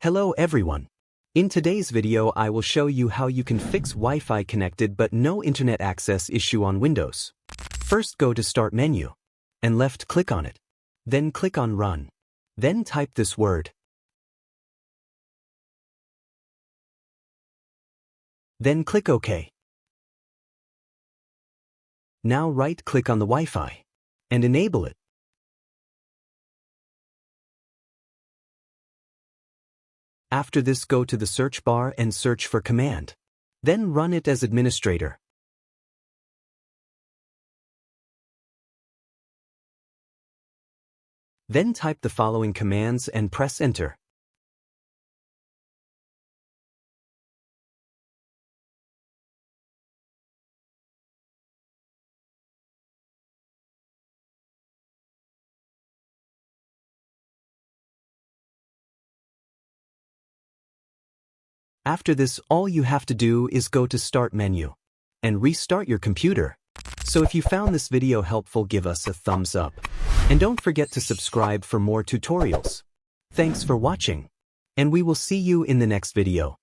Hello everyone. In today's video I will show you how you can fix Wi-Fi connected but no internet access issue on Windows. First go to Start menu and left click on it. Then click on Run. Then type this word. Then click OK. Now right-click on the Wi-Fi and enable it. After this, go to the search bar and search for command. Then run it as administrator. Then type the following commands and press enter. After this, all you have to do is go to Start menu and restart your computer. So if you found this video helpful, give us a thumbs up. And don't forget to subscribe for more tutorials. Thanks for watching, and we will see you in the next video.